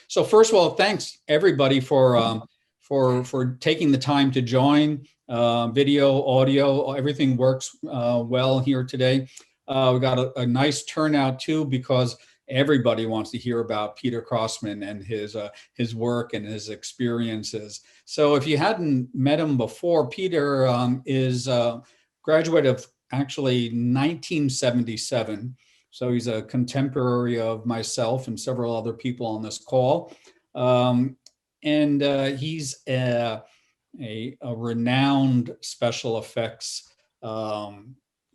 So first of all, thanks everybody for taking the time to join. Video, audio, everything works well here today. We got a nice turnout too because everybody wants to hear about Peter Crosman and his work and his experiences. So if you hadn't met him before, Peter is a graduate of actually 1977. So he's a contemporary of myself and several other people on this call. And he's a renowned special effects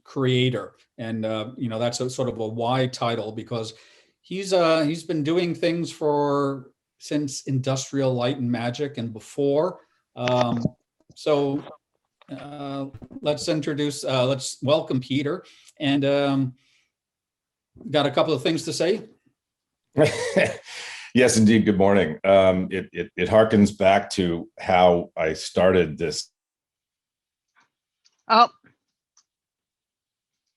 creator. And, that's a sort of a wide title because he's been doing things since Industrial Light and Magic and before. So let's welcome Peter. And got a couple of things to say? Yes, indeed. Good morning. It harkens back to how I started this. Oh,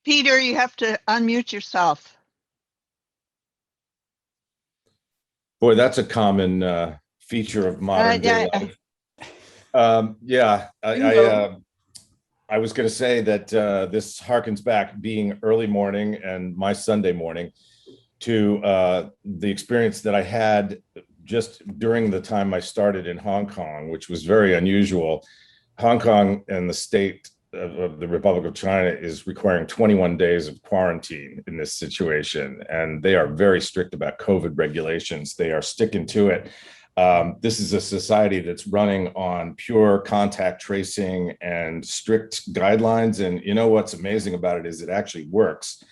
Peter, you have to unmute yourself. Boy, that's a common feature of modern day life. I was going to say that this harkens back, being early morning and my Sunday morning, to the experience that I had just during the time I started in Hong Kong, which was very unusual. Hong Kong and the state of the Republic of China is requiring 21 days of quarantine in this situation, and they are very strict about COVID regulations. They are sticking to it. This is a society that's running on pure contact tracing and strict guidelines. And you know what's amazing about it is it actually works.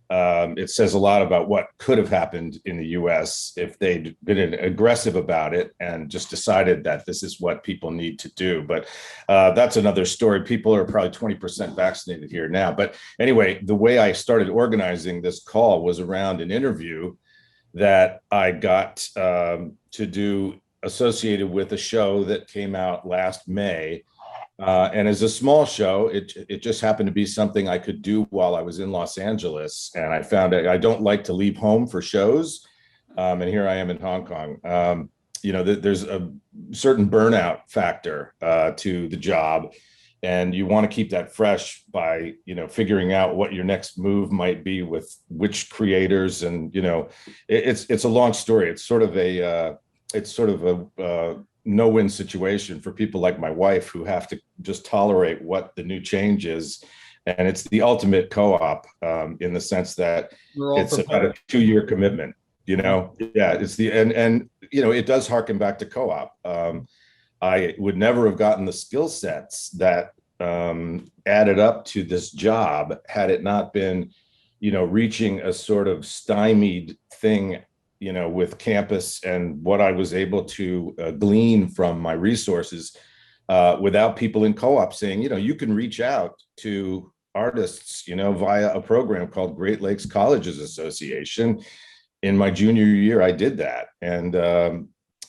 It says a lot about what could have happened in the US if they'd been aggressive about it and just decided that this is what people need to do. But that's another story. People are probably 20% vaccinated here now. But anyway, the way I started organizing this call was around an interview that I got to do associated with a show that came out last May. And as a small show, it just happened to be something I could do while I was in Los Angeles. And I found I don't like to leave home for shows. And here I am in Hong Kong. There's a certain burnout factor to the job. And you want to keep that fresh by, figuring out what your next move might be with which creators. And, it's a long story. It's sort of a no-win situation for people like my wife who have to just tolerate what the new change is. And it's the ultimate co-op in the sense that it's about a 2-year commitment, Yeah, it's it does harken back to co-op. I would never have gotten the skill sets that added up to this job had it not been, reaching a sort of stymied thing, with campus and what I was able to glean from my resources without people in co-op saying, you can reach out to artists, via a program called Great Lakes Colleges Association. In my junior year, I did that. And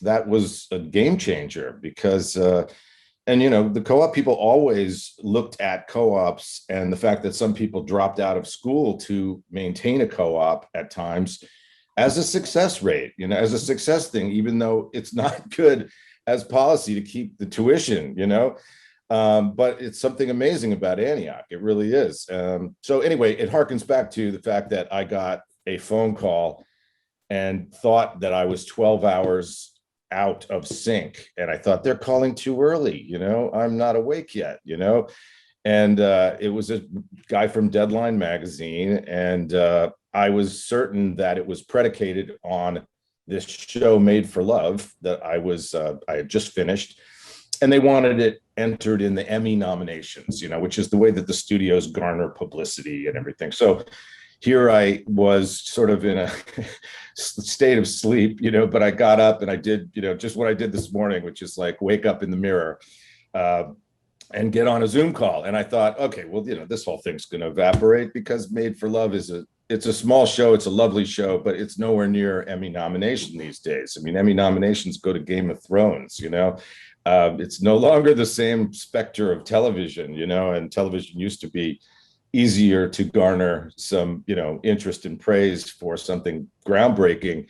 that was a game changer because, the co-op people always looked at co-ops and the fact that some people dropped out of school to maintain a co-op at times as a success rate, as a success thing, even though it's not good as policy to keep the tuition, but it's something amazing about Antioch. It really is. So anyway, it harkens back to the fact that I got a phone call and thought that I was 12 hours out of sync. And I thought they're calling too early, I'm not awake yet, and it was a guy from Deadline magazine. And I was certain that it was predicated on this show Made for Love that I had just finished. And they wanted it entered in the Emmy nominations, which is the way that the studios garner publicity and everything. So here I was sort of in a state of sleep, but I got up and I did, just what I did this morning, which is like wake up in the mirror and get on a Zoom call. And I thought, okay, well, this whole thing's going to evaporate because Made for Love it's a small show. It's a lovely show, but it's nowhere near Emmy nomination these days. I mean, Emmy nominations go to Game of Thrones, it's no longer the same specter of television, and television used to be easier to garner some, interest and praise for something groundbreaking.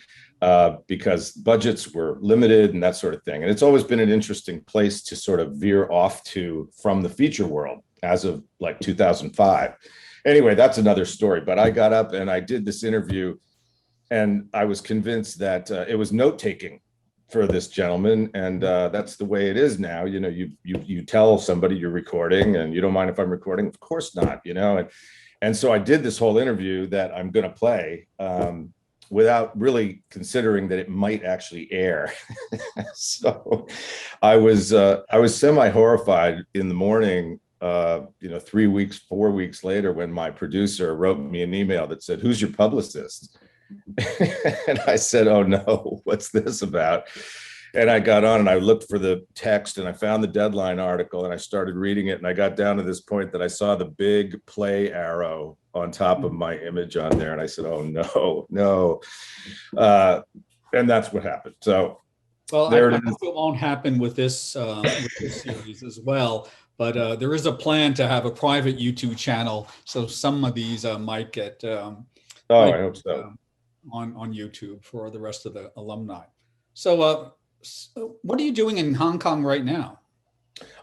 because budgets were limited and that sort of thing. And it's always been an interesting place to sort of veer off to from the feature world as of like 2005. Anyway, that's another story. But I got up and I did this interview, and I was convinced that it was note-taking for this gentleman, and that's the way it is now. You know, you tell somebody you're recording, and you don't mind if I'm recording. Of course not. You know, and so I did this whole interview that I'm going to play without really considering that it might actually air. So I was semi-horrified in the morning. 3 weeks, 4 weeks later, when my producer wrote me an email that said, "Who's your publicist?" And I said, "Oh no, what's this about?" And I got on and I looked for the text, and I found the Deadline article, and I started reading it, and I got down to this point that I saw the big play arrow on top of my image on there, and I said, "Oh no." And that's what happened. So well, I hope it won't happen with this series as well. But there is a plan to have a private YouTube channel, so some of these might get I hope so. On YouTube for the rest of the alumni. So what are you doing in Hong Kong right now?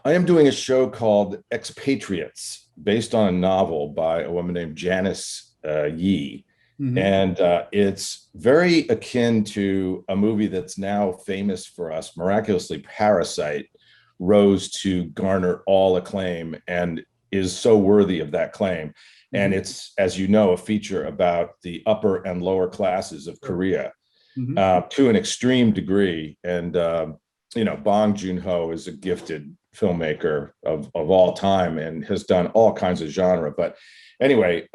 I am doing a show called Expatriates, based on a novel by a woman named Janice Yee. Mm-hmm. And it's very akin to a movie that's now famous for us, miraculously Parasite, rose to garner all acclaim and is so worthy of that claim. And it's, as you know, a feature about the upper and lower classes of Korea to an extreme degree. And, Bong Joon-ho is a gifted filmmaker of all time and has done all kinds of genre. But anyway,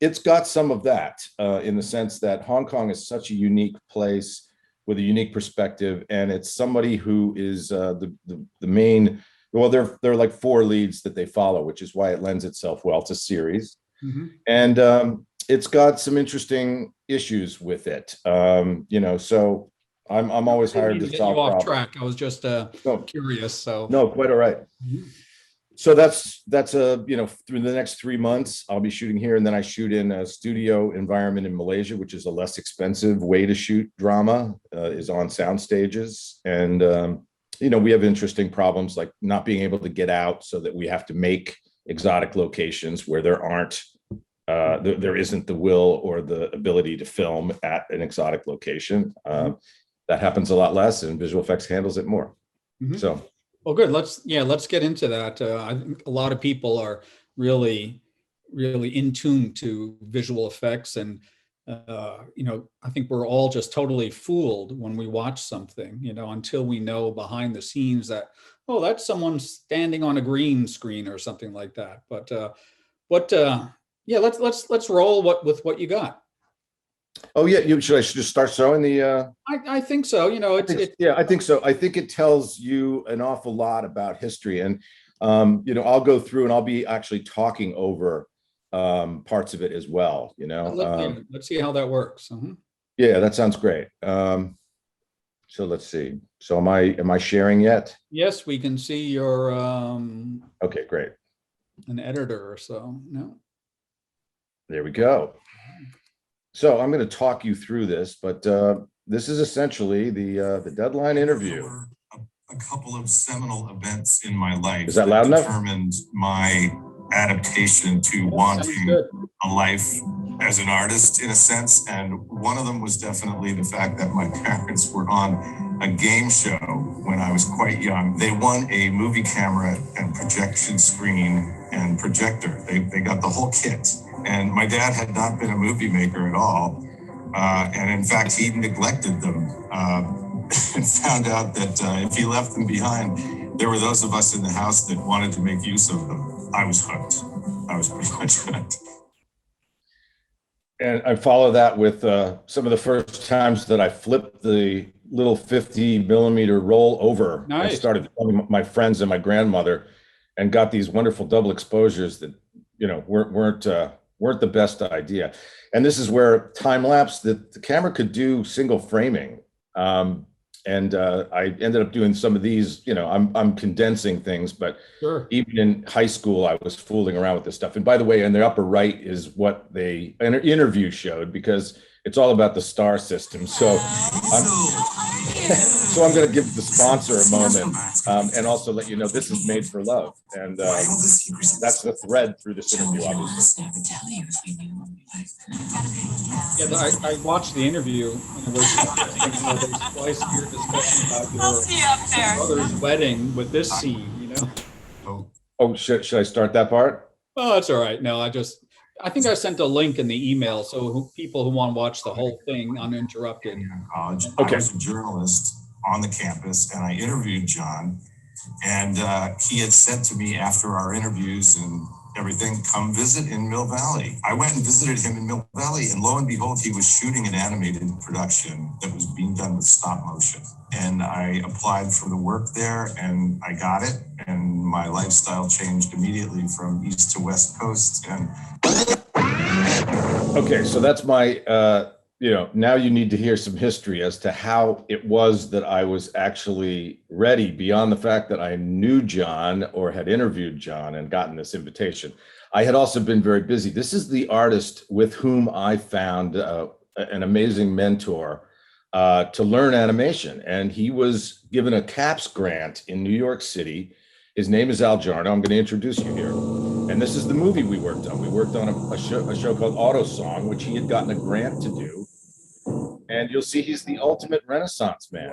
it's got some of that in the sense that Hong Kong is such a unique place with a unique perspective, and it's somebody who is the main. Well, there are like four leads that they follow, which is why it lends itself well to series. And it's got some interesting issues with it. So I'm always hired to solve problems. Off track. I was just curious. So no, quite all right. So that's through the next 3 months, I'll be shooting here, and then I shoot in a studio environment in Malaysia, which is a less expensive way to shoot drama, is on sound stages. And, we have interesting problems like not being able to get out, so that we have to make exotic locations where there isn't the will or the ability to film at an exotic location. That happens a lot less, and visual effects handles it more. So. Well, good. Let's get into that. I think a lot of people are really, really in tune to visual effects, and I think we're all just totally fooled when we watch something, until we know behind the scenes that, oh, that's someone standing on a green screen or something like that. But let's roll with what you got. Oh yeah, should I just start showing the? I think so. I think so. I think it tells you an awful lot about history, and I'll go through and I'll be actually talking over parts of it as well. Let's see how that works. Yeah, that sounds great. So let's see. So am I sharing yet? Yes, we can see your. Okay, great. An editor or so. No. There we go. So I'm going to talk you through this, but this is essentially the Deadline interview. A couple of seminal events in my life is that loud enough? Determined my adaptation to wanting a life as an artist, in a sense. And one of them was definitely the fact that my parents were on a game show when I was quite young. They won a movie camera and projection screen and projector. They got the whole kit. And my dad had not been a movie maker at all. And in fact, he neglected them and found out that if he left them behind, there were those of us in the house that wanted to make use of them. I was hooked. I was pretty much hooked. And I follow that with some of the first times that I flipped the little 50 millimeter roll over. Nice. I started filming my friends and my grandmother, and got these wonderful double exposures that weren't the best idea. And this is where time lapse, the camera could do single framing. And I ended up doing some of these, I'm condensing things, but sure. Even in high school, I was fooling around with this stuff. And by the way, in the upper right is what an interview showed, because it's all about the star system. So I'm going to give the sponsor a moment and also let you know this is Made for Love. And that's the thread through this interview, obviously. Yeah, I watched the interview, and it was interesting. There's twice your discussion about your brother's wedding with this scene, Oh, should I start that part? Oh, that's all right. No, I think I sent a link in the email, so people who want to watch the whole thing uninterrupted. In college, okay. I was a journalist on the campus, and I interviewed John, and he had said to me after our interviews and everything, come visit in Mill Valley. I went and visited him in Mill Valley, and lo and behold, he was shooting an animated production that was being done with stop motion. And I applied for the work there, and I got it, and my lifestyle changed immediately from East to West Coast. And okay, so that's my, now you need to hear some history as to how it was that I was actually ready beyond the fact that I knew John or had interviewed John and gotten this invitation. I had also been very busy. This is the artist with whom I found an amazing mentor to learn animation. And he was given a CAPS grant in New York City. His name is Al Jarno. I'm going to introduce you here. And this is the movie we worked on. We worked on a show called Auto Song, which he had gotten a grant to do. And you'll see he's the ultimate Renaissance man.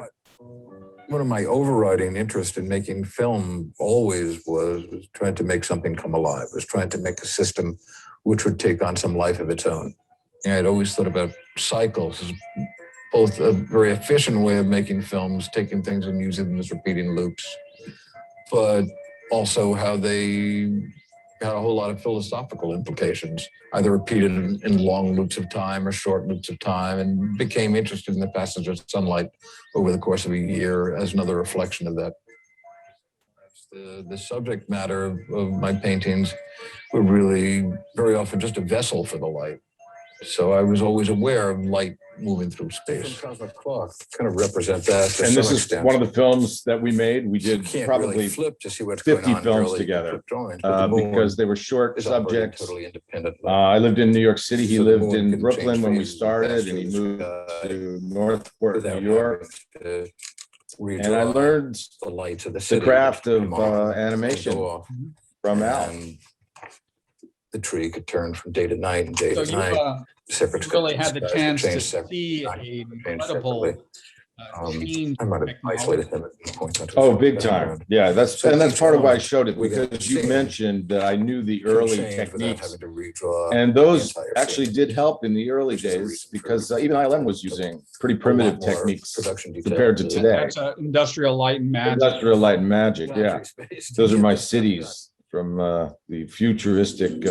One of my overriding interests in making film always was trying to make something come alive, was trying to make a system which would take on some life of its own. And I'd always thought about cycles as both a very efficient way of making films, taking things and using them as repeating loops, but also how they had a whole lot of philosophical implications, either repeated in long loops of time or short loops of time, and became interested in the passage of sunlight over the course of a year as another reflection of that. The subject matter of my paintings were really very often just a vessel for the light. So I was always aware of light moving through space. Cosmic clock kind of represent that. And this is one of the films that we made. We did probably really flip to see what's 50 films together because they were short subjects. Totally independent. I lived in New York City. He lived in Brooklyn when we started, and he moved to Northport, New York. And I learned the lights of the craft of animation from Al. The tree could turn from day to night and day to night. You really had the chance to see an incredible change. I might have isolated them at the point. Oh, big time. Yeah, that's part of why I showed it, because you mentioned that I knew the early techniques. And those actually did help in the early days, because even ILM was using pretty primitive techniques compared to today. That's industrial light and magic. Industrial light and magic, yeah. Those are my cities from the futuristic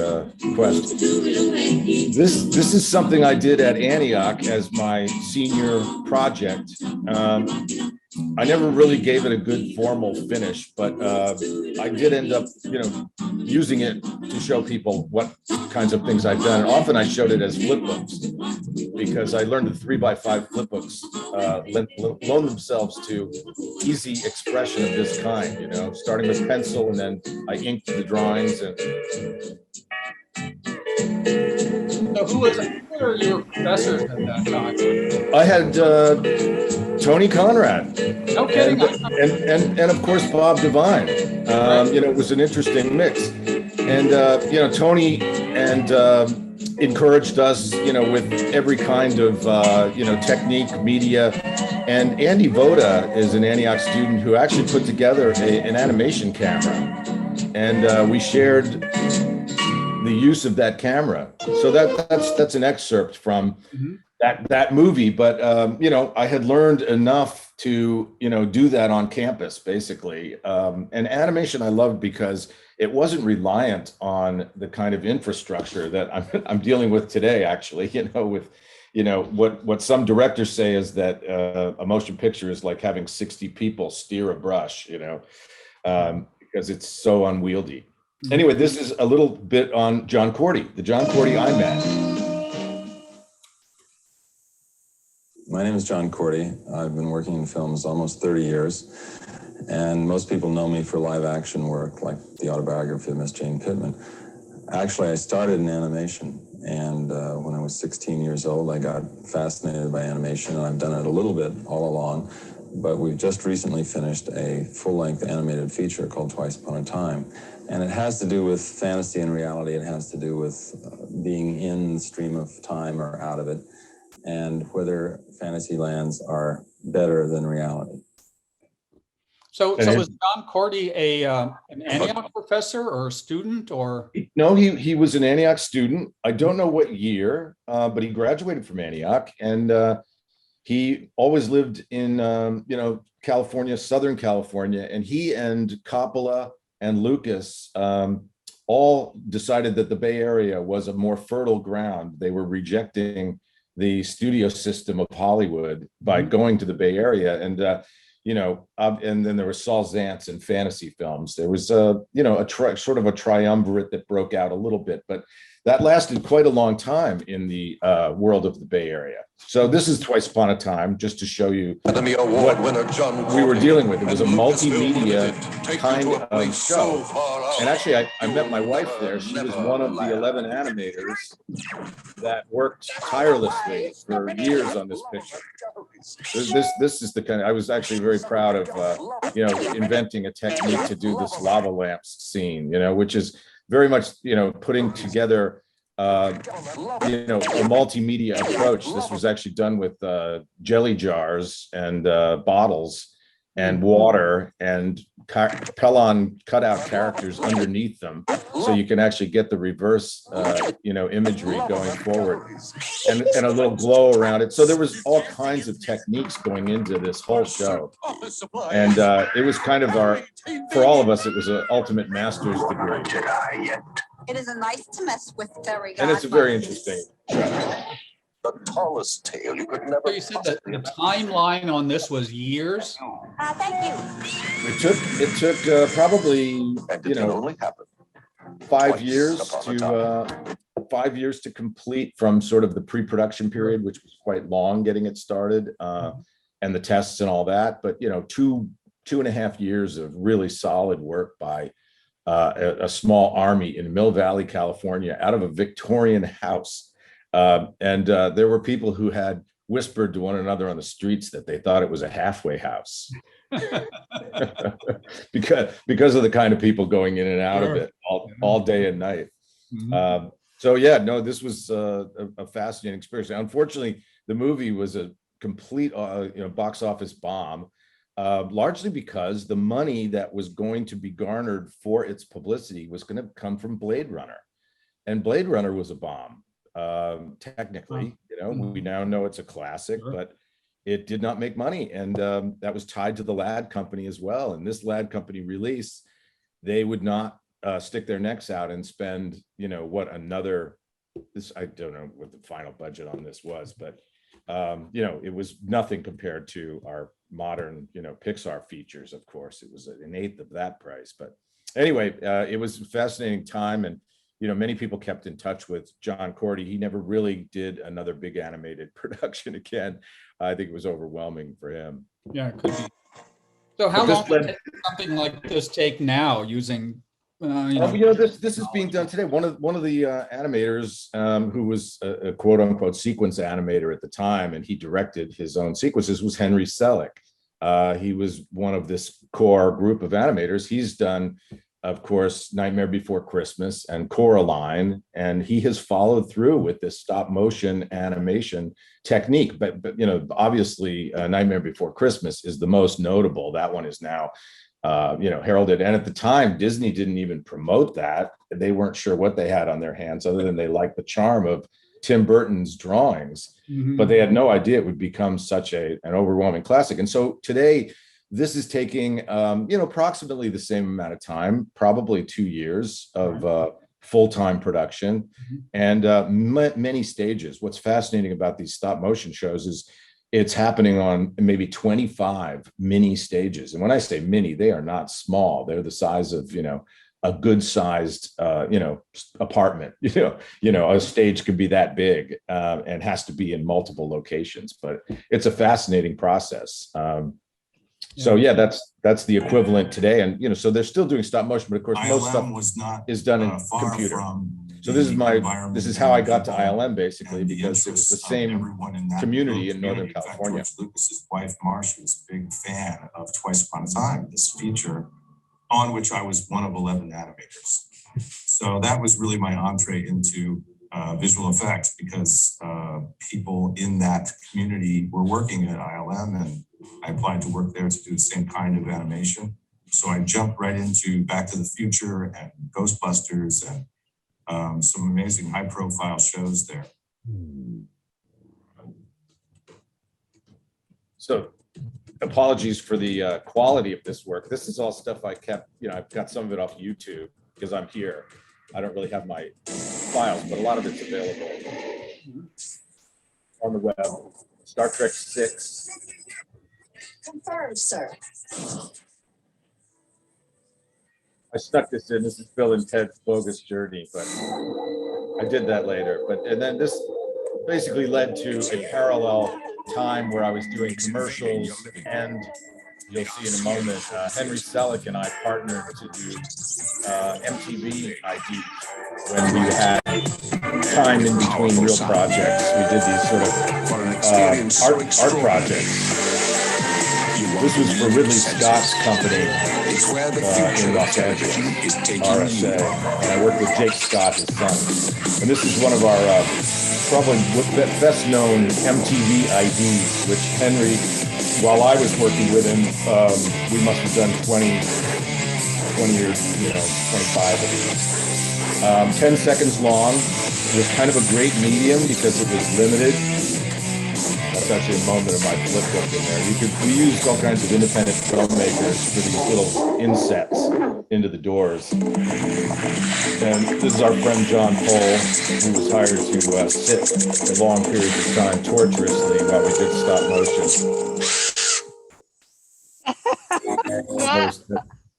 quest. This is something I did at Antioch as my senior project. I never really gave it a good formal finish, but I did end up, using it to show people what kinds of things I've done. And often I showed it as flip books, because I learned that 3x5 flip books loan themselves to easy expression of this kind, starting with pencil, and then I inked the drawings. And so who were your professors at that time? I had Tony Conrad. No kidding. And of course Bob Devine. It was an interesting mix. And Tony and encouraged us, with every kind of technique, media. And Andy Voda is an Antioch student who actually put together an animation camera, and we shared the use of that camera. So that's an excerpt from that movie. But I had learned enough to do that on campus, basically. And animation I loved because it wasn't reliant on the kind of infrastructure that I'm dealing with today. Actually, with what some directors say is that a motion picture is like having 60 people steer a brush, because it's so unwieldy. Anyway, this is a little bit on John Cordy, the John Cordy I met. My name is John Cordy. I've been working in films almost 30 years, and most people know me for live action work, like the autobiography of Miss Jane Pittman. Actually, I started in animation. And when I was 16 years old, I got fascinated by animation, and I've done it a little bit all along. But we've just recently finished a full-length animated feature called Twice Upon a Time. And it has to do with fantasy and reality. It has to do with being in the stream of time or out of it, and whether fantasy lands are better than reality. So was John Cordy an Antioch professor or a student, or? No, he was an Antioch student. I don't know what year, but he graduated from Antioch, and he always lived in California, Southern California, and he and Coppola and Lucas all decided that the Bay Area was a more fertile ground. They were rejecting the studio system of Hollywood by going to the Bay Area, and and then there was Saul Zaentz and fantasy films. There was sort of a triumvirate that broke out a little bit, but that lasted quite a long time in the world of the Bay Area. So this is Twice Upon a Time, just to show you what we were dealing with. It was a multimedia kind of show. And actually, I met my wife there. She was one of the 11 animators that worked tirelessly for years on this picture. This is the kind of, I was actually very proud of, inventing a technique to do this lava lamps scene, which is very much, putting together, a multimedia approach. This was actually done with jelly jars and bottles and water and Pellon cutout characters underneath them, so you can actually get the reverse, imagery going forward, and a little glow around it. So there was all kinds of techniques going into this whole show, and it was kind of for all of us, it was an ultimate master's degree. It is nice to mess with fairy godmothers. And it's a very interesting show. The tallest tale you could never. So you said that the timeline on this was years. Thank you. It took probably 5 years to complete, from sort of the pre-production period, which was quite long getting it started, and the tests and all that. But 2.5 years of really solid work by a small army in Mill Valley, California, out of a Victorian house. And there were people who had whispered to one another on the streets that they thought it was a halfway house because of the kind of people going in and out of it all day and night. This was a fascinating experience. Unfortunately, the movie was a complete box office bomb, largely because the money that was going to be garnered for its publicity was going to come from Blade Runner, and Blade Runner was a bomb. Technically, we now know it's a classic, but it did not make money, and that was tied to the Ladd Company as well. And this Ladd Company release, they would not stick their necks out and spend, I don't know what the final budget on this was, but it was nothing compared to our modern, Pixar features. Of course, it was an eighth of that price. But anyway, it was a fascinating time, and many people kept in touch with John Cordy. He never really did another big animated production again. I think it was overwhelming for him. Yeah, it could be. So how long would something like this take now, using? This is being done today. One of the animators, who was a quote unquote sequence animator at the time, and he directed his own sequences, was Henry Selick. He was one of this core group of animators. He's done, of course, Nightmare Before Christmas and Coraline, and he has followed through with this stop motion animation technique. But obviously, Nightmare Before Christmas is the most notable. That one is now, heralded. And at the time, Disney didn't even promote that. They weren't sure what they had on their hands, other than they liked the charm of Tim Burton's drawings, but they had no idea it would become such an overwhelming classic. And so today, this is taking, approximately the same amount of time, probably 2 years of full-time production, and many stages. What's fascinating about these stop motion shows is it's happening on maybe 25 mini stages. And when I say mini, they are not small. They're the size of, a good sized, apartment. A stage could be that big, and has to be in multiple locations. But it's a fascinating process. So yeah, that's the equivalent today. And so they're still doing stop motion, but of course most stuff is done in computer. So this is how I got to ILM basically, because it was the same community in Northern California. George Lucas's wife Marcia was a big fan of Twice Upon a Time, this feature on which I was one of 11 animators. So that was really my entree into visual effects, because people in that community were working at ILM, and I applied to work there to do the same kind of animation. So I jumped right into Back to the Future and Ghostbusters and some amazing high profile shows there. So apologies for the quality of this work. This is all stuff I kept, I've got some of it off YouTube because I'm here. I don't really have my files, but a lot of it's available on the web. Star Trek 6. Confirmed, sir. I stuck this in. This is Bill and Ted's Bogus Journey, but I did that later. And then this basically led to a parallel time where I was doing commercials, and you'll see in a moment, Henry Selick and I partnered to do MTV ID when we had time in between real projects. We did these sort of art projects. This was for Ridley Scott's company in Los Angeles, RSA, and I worked with Jake Scott, his son. And this is one of our probably best known MTV IDs, which Henry, while I was working with him, we must have done 20 years, 25 of these. 10 seconds long. It was kind of a great medium because it was limited. That's actually a moment of my flip book in there. We used all kinds of independent filmmakers for these little insets into the doors. And this is our friend John Pohl, who was hired to sit for long periods of time torturously while we did stop motion.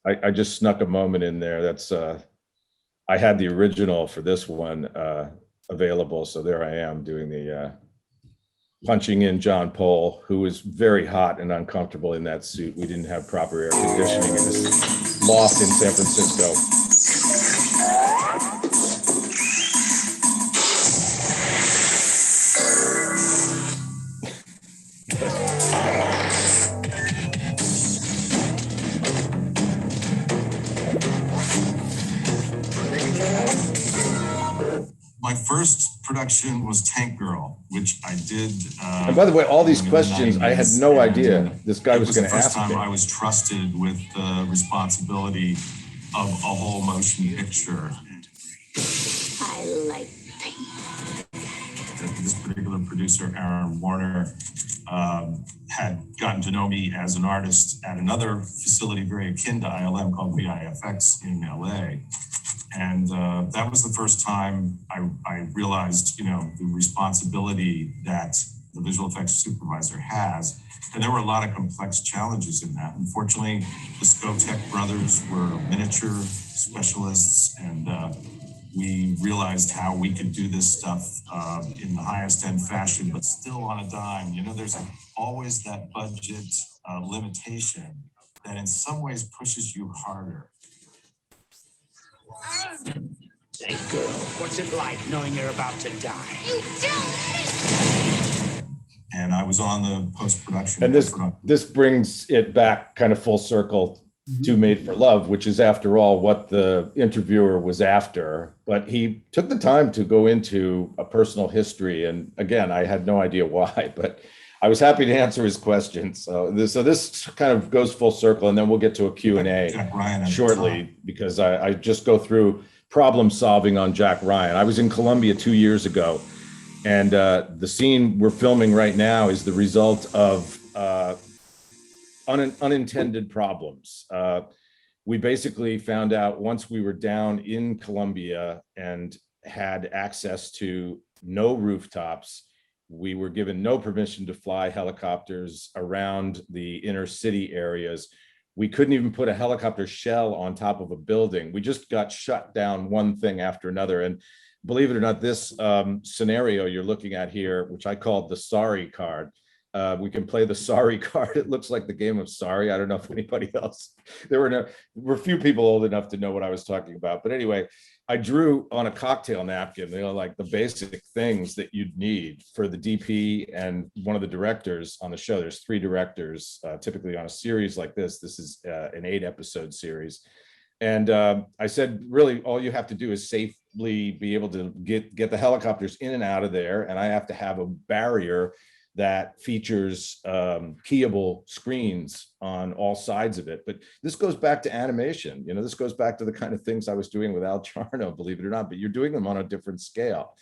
I just snuck a moment in there. That's I had the original for this one available, so there I am doing the punching in John Pohl, who was very hot and uncomfortable in that suit. We didn't have proper air conditioning in this loft in San Francisco. My first production was Tank Girl, which I did. And by the way, all these questions, I had no idea this guy was going to ask me. It was the first time I was trusted with the responsibility of a whole motion picture. I like pain. This particular producer, Aaron Warner, had gotten to know me as an artist at another facility very akin to ILM called VIFX in LA. And that was the first time I realized, the responsibility that the visual effects supervisor has. And there were a lot of complex challenges in that. Unfortunately, the Skotech brothers were miniature specialists, and we realized how we could do this stuff in the highest end fashion, but still on a dime. There's always that budget limitation that in some ways pushes you harder. Hey girl, what's it like knowing you're about to die? You don't. And I was on the post-production. And this brings it back kind of full circle to Made for Love, which is after all what the interviewer was after. But he took the time to go into a personal history. And again, I had no idea why, but I was happy to answer his questions. So this kind of goes full circle, and then we'll get to a Q&A shortly, because I just go through problem solving on Jack Ryan. I was in Colombia 2 years ago, and the scene we're filming right now is the result of unintended problems. We basically found out once we were down in Colombia and had access to no rooftops, we were given no permission to fly helicopters around the inner city areas. We couldn't even put a helicopter shell on top of a building. We just got shut down one thing after another. And believe it or not, this scenario you're looking at here, which I called the sorry card, We can play the sorry card. It looks like the game of sorry. I don't know if anybody else, there were few people old enough to know what I was talking about. But anyway, I drew on a cocktail napkin, like the basic things that you'd need for the DP and one of the directors on the show. There's 3 directors, typically on a series like this. This is an 8-episode series. And I said, really, all you have to do is safely be able to get the helicopters in and out of there. And I have to have a barrier that features keyable screens on all sides of it. But this goes back to animation. This goes back to the kind of things I was doing with Al Charno, believe it or not, but you're doing them on a different scale.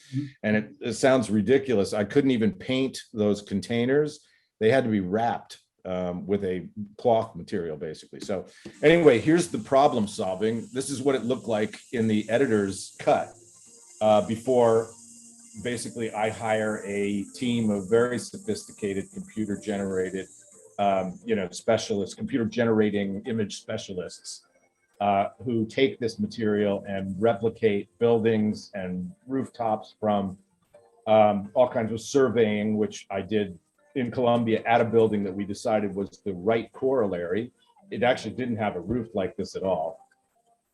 And it sounds ridiculous. I couldn't even paint those containers. They had to be wrapped with a cloth material, basically. So anyway, here's the problem solving. This is what it looked like in the editor's cut before. Basically, I hire a team of very sophisticated computer generated, specialists, computer generating image specialists who take this material and replicate buildings and rooftops from all kinds of surveying, which I did in Colombia at a building that we decided was the right corollary. It actually didn't have a roof like this at all.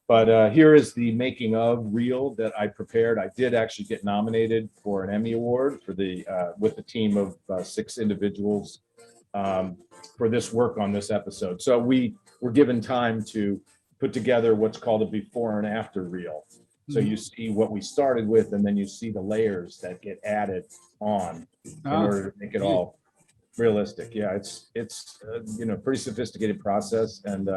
But here is the making of reel that I prepared. I did actually get nominated for an Emmy Award for with a team of 6 individuals for this work on this episode. So we were given time to put together what's called a before and after reel. So you see what we started with, and then you see the layers that get added on in order to make it all realistic. Yeah, it's pretty sophisticated process, and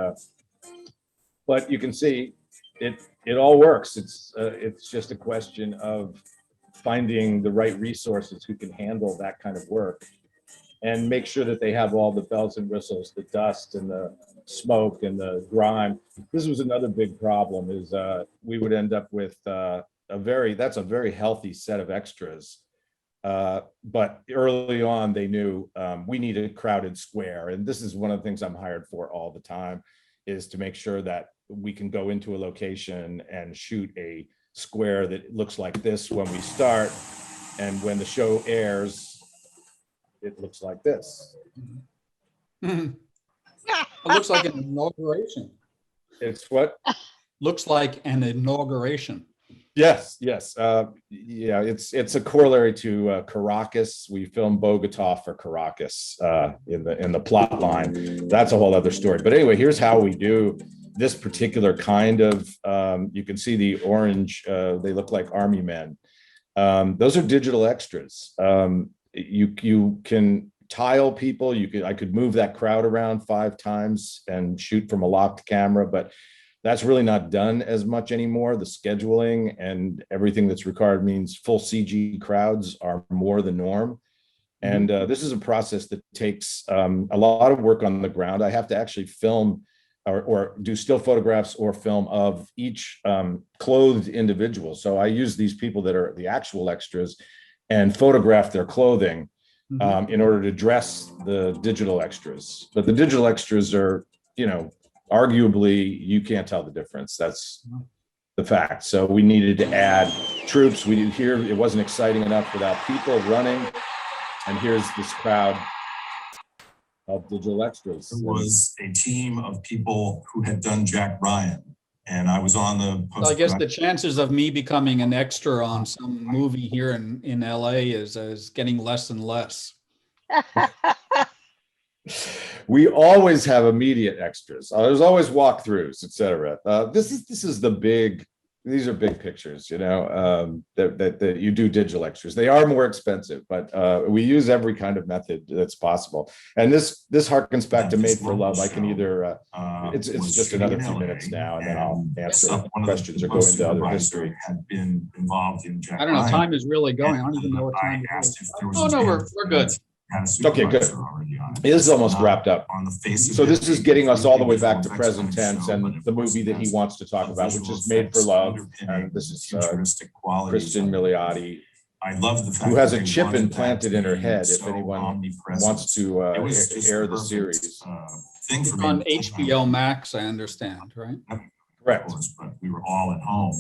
but you can see it all works. It's just a question of finding the right resources who can handle that kind of work and make sure that they have all the bells and whistles, the dust and the smoke and the grime. This was another big problem, is we would end up with that's a very healthy set of extras. But early on, they knew we needed a crowded square. And this is one of the things I'm hired for all the time, is to make sure that we can go into a location and shoot a square that looks like this when we start. And when the show airs, it looks like this. It looks like an inauguration. It's what? Looks like an inauguration. Yes. Yeah, it's a corollary to Caracas. We filmed Bogota for Caracas in the plot line. That's a whole other story. But anyway, here's how we do this particular kind of. You can see the orange. They look like army men. Those are digital extras. You can tile people. I could move that crowd around 5 times and shoot from a locked camera, but that's really not done as much anymore. The scheduling and everything that's required means full CG crowds are more the norm. And this is a process that takes a lot of work on the ground. I have to actually film or do still photographs or film of each clothed individual. So I use these people that are the actual extras and photograph their clothing in order to dress the digital extras. But the digital extras are, arguably, you can't tell the difference. That's the fact. So we needed to add troops. We did here. It wasn't exciting enough without people running. And here's this crowd of digital extras. It was a team of people who had done Jack Ryan, and I was on the post. So I guess the chances of me becoming an extra on some movie here in LA is getting less and less. We always have immediate extras. There's always walkthroughs, etc. These are big pictures, that you do digital extras. They are more expensive, but we use every kind of method that's possible. And this harkens back to Made for Love. I can either, it's just another few minutes now, and then I'll answer questions or go into other history. Had been involved in Jack I don't know, Ryan, time is really going. I don't even know what time it is. Oh, no, we're good. Okay, good. It is almost wrapped up. On the face So this is getting us all the way back to present tense and the movie that he wants to talk about, which is Made for Love. And this is Kristen Milioti, I love the fact who has that a they chip wanted that implanted to in her be head if so anyone omnipresent. wants to It was just air the the perfect, series. thing It's for me on to talk HBO about. Max, I understand, right? Correct. But we were all at home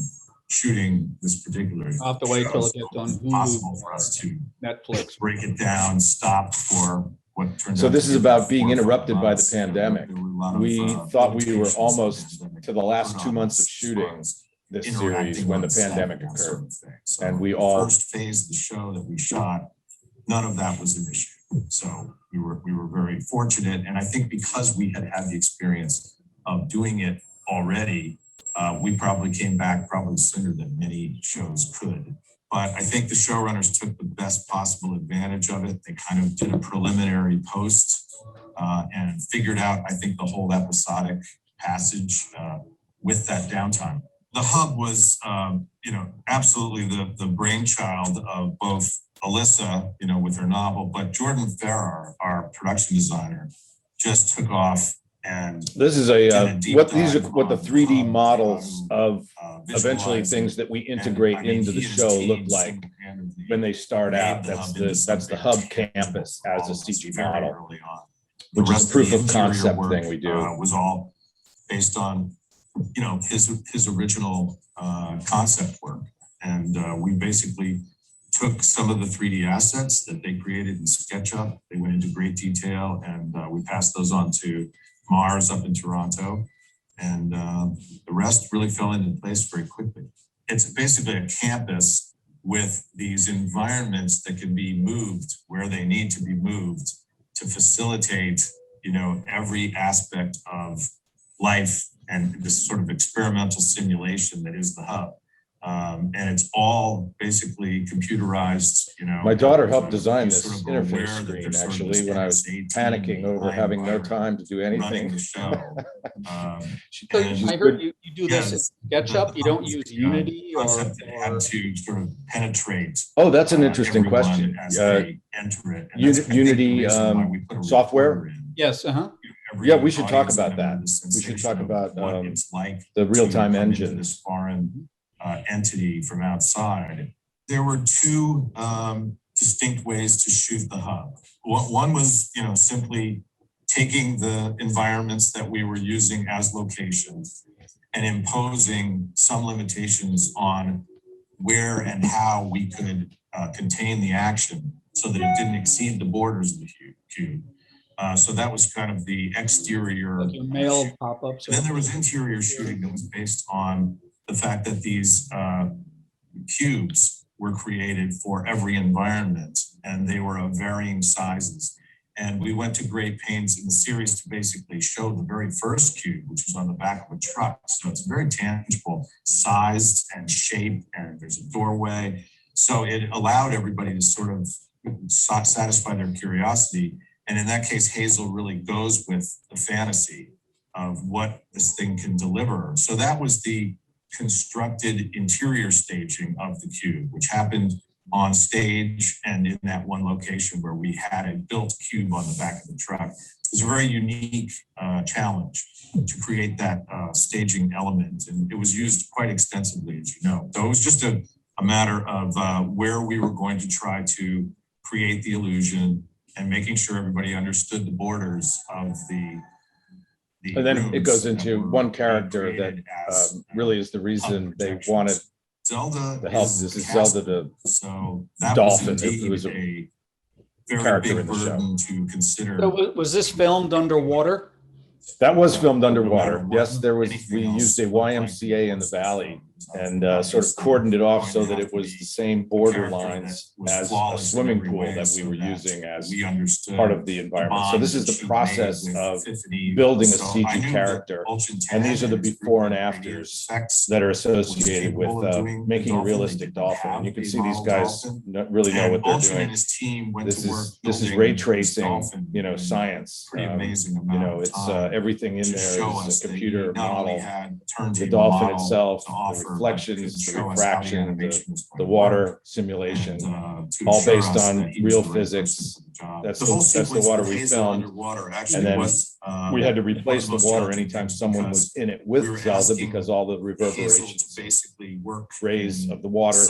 shooting this particular. I'll have to wait till it show. gets on It was impossible for us to Netflix. break it down, stop for what turned So out this to is be about being 4 or 5 interrupted by the months. pandemic. There were a lot of, We thought we were limitations almost that to the last put 2 on months of us as shooting far as this interacting series when on the set pandemic and that sort occurred. of thing. So And we the all first phase of the show that we shot, none of that was an issue. So we were very fortunate. And I think because we had the experience of doing it already, we probably came back probably sooner than many shows could. But I think the showrunners took the best possible advantage of it. They kind of did a preliminary post and figured out, I think, the whole episodic passage with that downtime. The hub was, absolutely the brainchild of both Alyssa, with her novel, but Jordan Farrar, our production designer, just took off. And this is what the 3D models of eventually things that we integrate into the show look like when they start out. That's the hub campus as a CG model, which is a proof of concept thing we do. Was all based on his original concept work, and we basically took some of the 3D assets that they created in SketchUp. They went into great detail, and we passed those on to Mars up in Toronto, and the rest really fell into place very quickly. It's basically a campus with these environments that can be moved where they need to be moved to facilitate, every aspect of life and this sort of experimental simulation that is the hub. And it's all basically computerized, My daughter helped design this interface screen, actually, when I was panicking over having no time to do anything. I heard you do this in SketchUp. You don't use Unity or had to sort of penetrate. Oh, that's an interesting question. Unity software? Yes. Yeah, we should talk about that. We should talk about the real-time engine. This foreign entity from outside. There were two distinct ways to shoot the hub. One was, simply taking the environments that we were using as locations and imposing some limitations on where and how we could contain the action so that it didn't exceed the borders of the cube. So that was kind of the exterior. Like your mail pop-ups. And then there was interior shooting that was based on the fact that these cubes were created for every environment, and they were of varying sizes. And we went to great pains in the series to basically show the very first cube, which was on the back of a truck. So it's very tangible, sized and shaped, and there's a doorway. So it allowed everybody to sort of satisfy their curiosity. And in that case, Hazel really goes with the fantasy of what this thing can deliver. So that was the constructed interior staging of the cube, which happened on stage and in that one location where we had a built cube on the back of the truck. It was a very unique challenge to create that staging element, and it was used quite extensively, as you know. So it was just a matter of where we were going to try to create the illusion and making sure everybody understood the borders of the and then it goes into one character that really is the reason they wanted Zelda the help. This is Zelda the dolphin, who was a character in the show. To consider. So was this filmed underwater? That was filmed underwater. Yes, we used a YMCA in the valley and sort of cordoned it off so that it was the same border lines as a swimming pool that we were using as part of the environment. So this is the process of building a CG character. And these are the before and afters that are associated with making a realistic dolphin. And you can see these guys really know what they're doing. This is ray tracing, science. Pretty amazing amount. It's everything in there is a computer model. The dolphin itself, the reflections, the refraction, the water simulation, all based on real physics. That's the water we filmed. And then we had to replace the water anytime someone was in it with Zelda because all the reverberations, rays of the water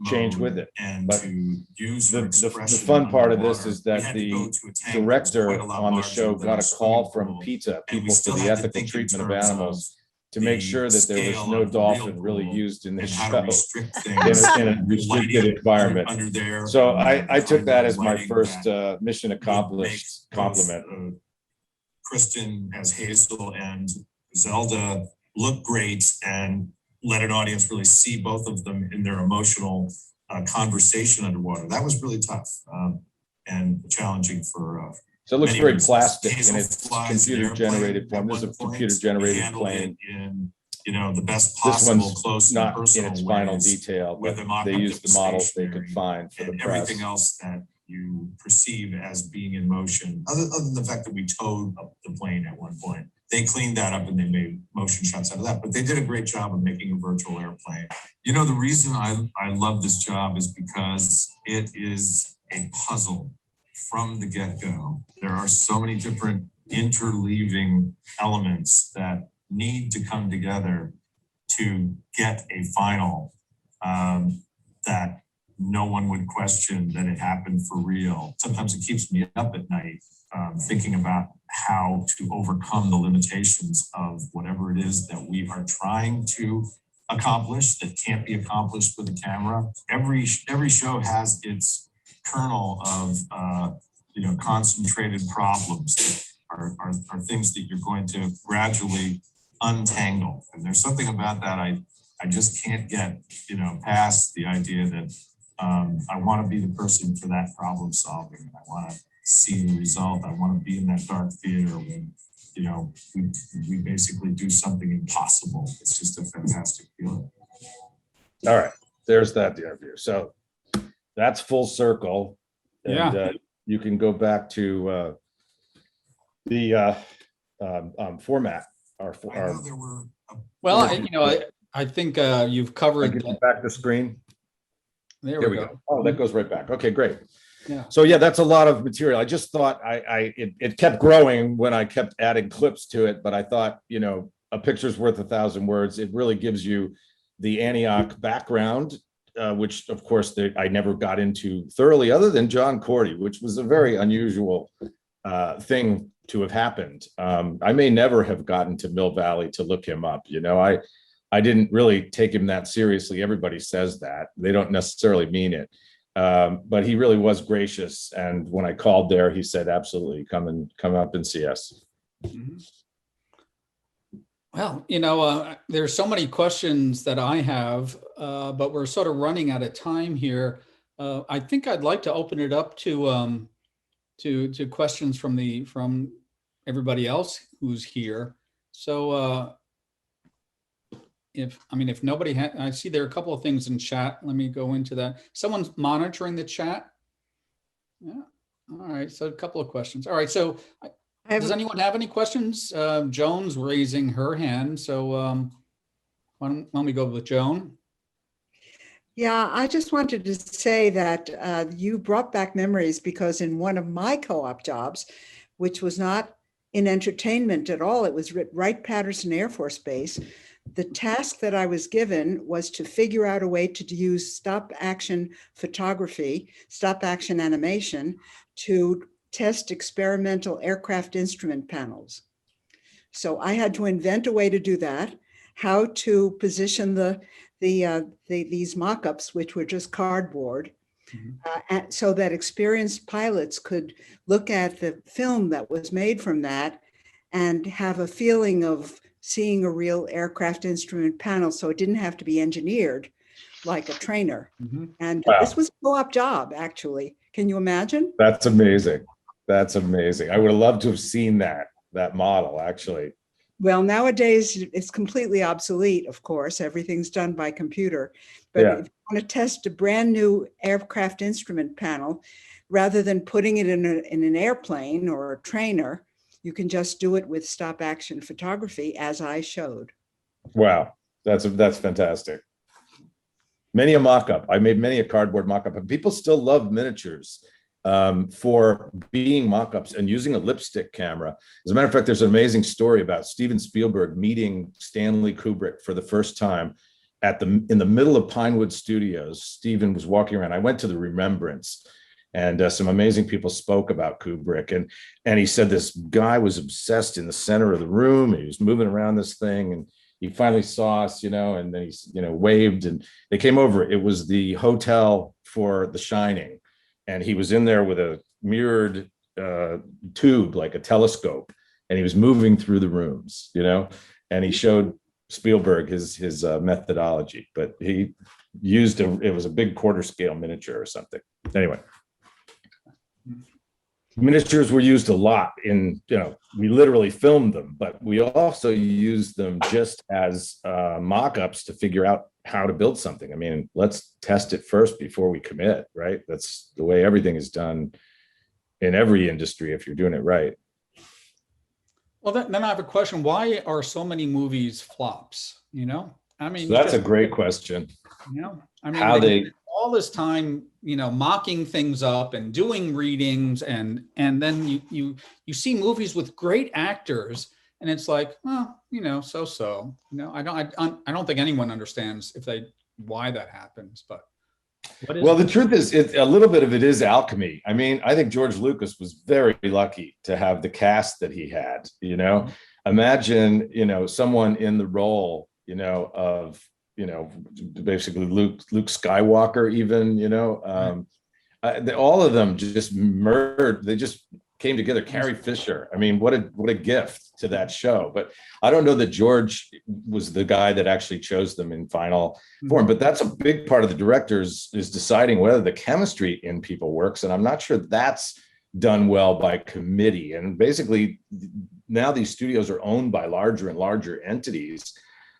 change with it. But the fun part of this is that the director on the show got a call from PETA, People for the Ethical Treatment of Animals, to make sure that there was no dolphin really used in this show in a restricted environment. So I took that as my first mission accomplished compliment. Kristen as Hazel and Zelda look great and let an audience really see both of them in their emotional conversation underwater. That was really tough and challenging for so it looks very plastic in its computer generated form. This is a computer generated plane. In, the best possible close not in its final detail, but they used the models they could find for the press. Everything else that you perceive as being in motion, other than the fact that we towed up the plane at one point. They cleaned that up and they made motion shots out of that, but they did a great job of making a virtual airplane. The reason I love this job is because it is a puzzle from the get-go. There are so many different interleaving elements that need to come together to get a final that no one would question that it happened for real. Sometimes it keeps me up at night thinking about how to overcome the limitations of whatever it is that we are trying to accomplish that can't be accomplished with a camera. Every show has its kernel of concentrated problems that are things that you're going to gradually untangle. And there's something about that I just can't get past the idea that I want to be the person for that problem solving. I want to see the result. I want to be in that dark theater when we basically do something impossible. It's just a fantastic feeling. All right, there's that interview. So that's full circle, and you can go back to the format. I think you've covered. Back the screen. There we go. Oh, that goes right back. Okay, great. Yeah. So that's a lot of material. I just thought it kept growing when I kept adding clips to it, but I thought, a picture's worth 1,000 words. It really gives you the Antioch background, which of course I never got into thoroughly other than John Cordy, which was a very unusual thing to have happened. I may never have gotten to Mill Valley to look him up. I didn't really take him that seriously. Everybody says that. They don't necessarily mean it. But he really was gracious. And when I called there, he said, absolutely, come up and see us. Mm-hmm. Well, there's so many questions that I have, but we're sort of running out of time here. I think I'd like to open it up to questions from everybody else who's here. So if nobody I see there are a couple of things in chat. Let me go into that. Someone's monitoring the chat. Yeah. All right. So a couple of questions. All right. So does anyone have any questions? Joan's raising her hand. So why don't we go with Joan? Yeah, I just wanted to say that you brought back memories because in one of my co-op jobs, which was not in entertainment at all, it was Wright-Patterson Air Force Base. The task that I was given was to figure out a way to use stop action photography, stop action animation to test experimental aircraft instrument panels. So I had to invent a way to do that, how to position these mock-ups, which were just cardboard, so that experienced pilots could look at the film that was made from that and have a feeling of seeing a real aircraft instrument panel. So it didn't have to be engineered like a trainer. Mm-hmm. And This was a co-op job, actually. Can you imagine? That's amazing. That's amazing. I would have loved to have seen that model, actually. Well, nowadays it's completely obsolete, of course. Everything's done by computer. But if you want to test a brand new aircraft instrument panel, rather than putting it in an airplane or a trainer, you can just do it with stop action photography, as I showed. Wow, that's fantastic. Many a mock-up. I made many a cardboard mock-up, and people still love miniatures for being mock-ups and using a lipstick camera. As a matter of fact, there's an amazing story about Steven Spielberg meeting Stanley Kubrick for the first time in the middle of Pinewood Studios. Steven was walking around. I went to the Remembrance, and some amazing people spoke about Kubrick. And he said this guy was obsessed in the center of the room. He was moving around this thing. he finally saw us, and then he, waved, and they came over. It was the hotel for The Shining, and he was in there with a mirrored tube, like a telescope, and he was moving through the rooms, and he showed Spielberg his methodology, but he used it was a big quarter scale miniature or something. Anyway, miniatures were used a lot in, we literally filmed them, but we also used them just as mock-ups to figure out how to build something. I mean, let's test it first before we commit, right? That's the way everything is done in every industry if you're doing it right. Well, then I have a question. Why are so many movies flops? I mean, so that's a great question. I mean, how they all this time, mocking things up and doing readings, and then you see movies with great actors, and it's like, well, so. I don't think anyone understands why that happens, but. Well, the truth is, a little bit of it is alchemy. I mean, I think George Lucas was very lucky to have the cast that he had. Imagine, someone in the role, of, basically Luke Skywalker, even, all of them just merged. They just came together. Carrie Fisher. I mean, what a gift to that show. But I don't know that George was the guy that actually chose them in final form. But that's a big part of the directors is deciding whether the chemistry in people works. And I'm not sure that's done well by committee. And basically, now these studios are owned by larger and larger entities.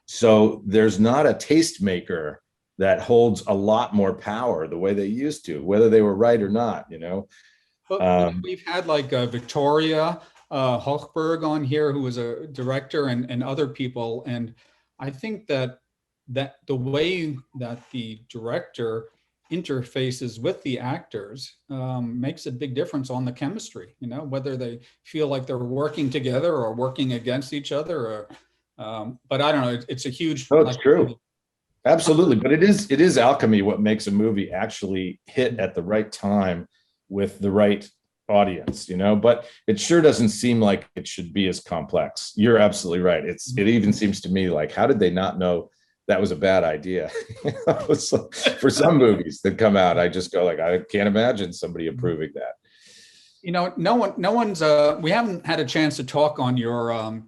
So there's not a tastemaker that holds a lot more power the way they used to, whether they were right or not, But we've had like Victoria Hochberg on here, who was a director, and other people. And I think that the way that the director interfaces with the actors makes a big difference on the chemistry, whether they feel like they're working together or working against each other. But I don't know, it's a huge. No, it's true. Absolutely. But it is alchemy what makes a movie actually hit at the right time with the right audience, but it sure doesn't seem like it should be as complex. You're absolutely right. It even seems to me like, how did they not know that was a bad idea? For some movies that come out, I just go like, I can't imagine somebody approving that. No one's we haven't had a chance to talk on your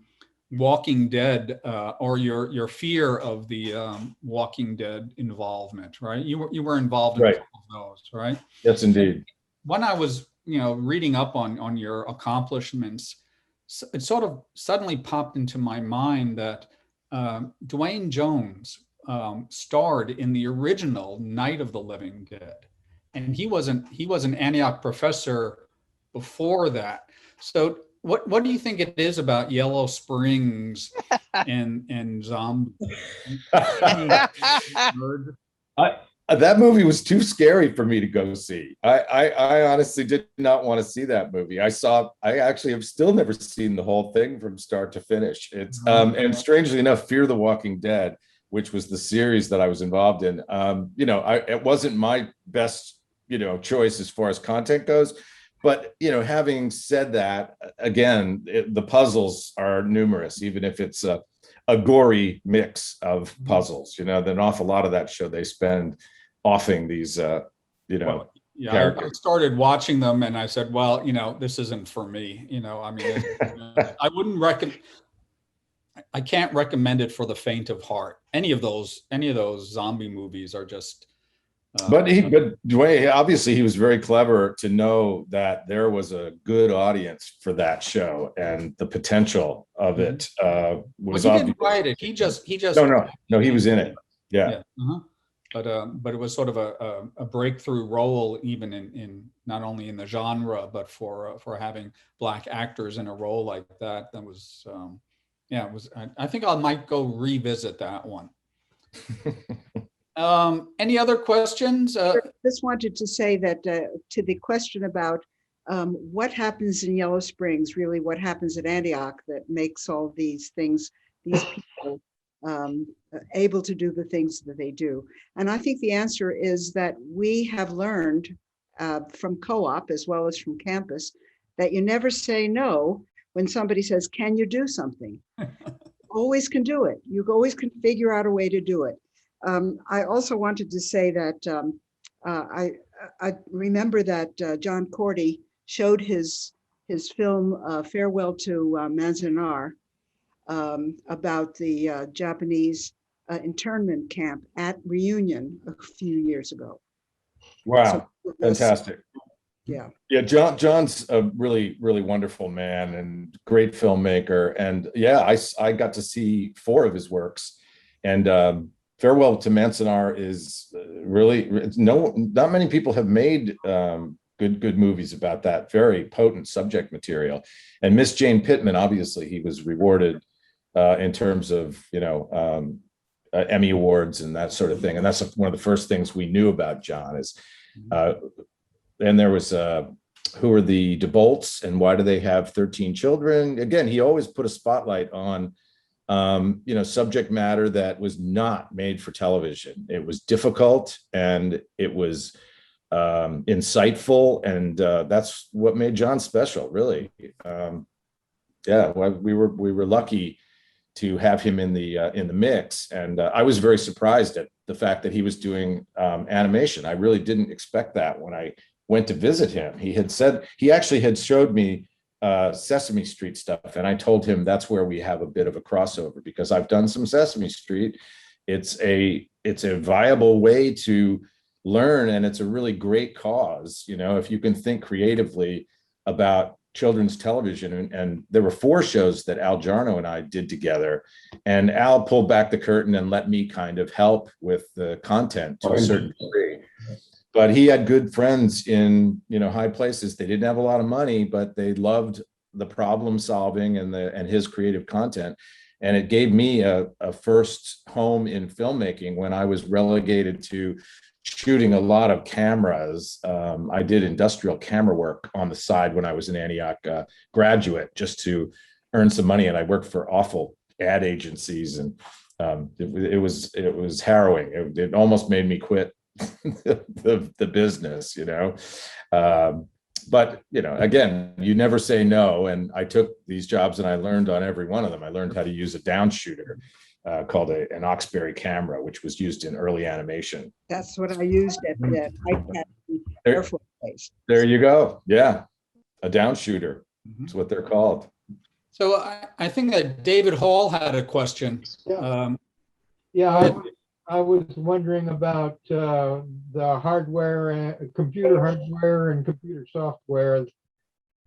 Walking Dead or your fear of the Walking Dead involvement, right? You were involved in right. those, right? Yes, indeed. When I was, reading up on your accomplishments, it sort of suddenly popped into my mind that Dwayne Jones starred in the original Night of the Living Dead, and he was an Antioch professor before that. So what do you think it is about Yellow Springs and zombie? That movie was too scary for me to go see. I honestly did not want to see that movie. I actually have still never seen the whole thing from start to finish. It's and strangely enough, Fear the Walking Dead, which was the series that I was involved in, it wasn't my best, choice as far as content goes. But, having said that, again, the puzzles are numerous, even if it's a gory mix of puzzles, then an awful lot of that show they spend offing these, characters. I started watching them and I said, well, this isn't for me. I mean, I wouldn't I can't recommend it for the faint of heart. Any of those zombie movies are just. But Dwayne, obviously he was very clever to know that there was a good audience for that show, and the potential of it was. Well, he didn't write it. He just. No, he was in it. Yeah. Uh-huh. But it was sort of a breakthrough role, even in not only in the genre, but for having Black actors in a role like that. That was it was. I think I might go revisit that one. Any other questions? Just wanted to say that to the question about what happens in Yellow Springs, really what happens at Antioch that makes all these things, these people able to do the things that they do. And I think the answer is that we have learned from co-op as well as from campus that you never say no when somebody says, can you do something? always can do it. You always can figure out a way to do it. I also wanted to say that I remember that John Cordy showed his film Farewell to Manzanar about the Japanese internment camp at Reunion a few years ago. Wow, fantastic. Yeah. Yeah, John's a really, really wonderful man and great filmmaker. And yeah, I got to see 4 of his works. And Farewell to Manzanar is really, not many people have made good movies about that very potent subject material. And Miss Jane Pittman, obviously, he was rewarded in terms of, Emmy Awards and that sort of thing. And that's one of the first things we knew about John is, and there was who are the DeBolts and why do they have 13 children? Again, he always put a spotlight on, subject matter that was not made for television. It was difficult and it was insightful, and that's what made John special, really. Yeah, well, we were lucky to have him in the mix, and I was very surprised at the fact that he was doing animation. I really didn't expect that when I went to visit him. He actually had showed me Sesame Street stuff, and I told him that's where we have a bit of a crossover because I've done some Sesame Street. It's a viable way to learn, and it's a really great cause. If you can think creatively about children's television, and there were 4 shows that Al Jarno and I did together, and Al pulled back the curtain and let me kind of help with the content to a certain degree. But he had good friends in high places. They didn't have a lot of money, but they loved the problem solving and his creative content. And it gave me a first home in filmmaking when I was relegated to shooting a lot of cameras. I did industrial camera work on the side when I was an Antioch graduate just to earn some money. And I worked for awful ad agencies, and it was harrowing. It almost made me quit the business, but again, you never say no. And I took these jobs and I learned on every one of them. I learned how to use a down shooter called an Oxbury camera, which was used in early animation. That's what I used at the Air Force Base. There you go. Yeah, a down shooter. That's what they're called. So I think that David Hall had a question. I was wondering about the hardware, computer hardware and computer software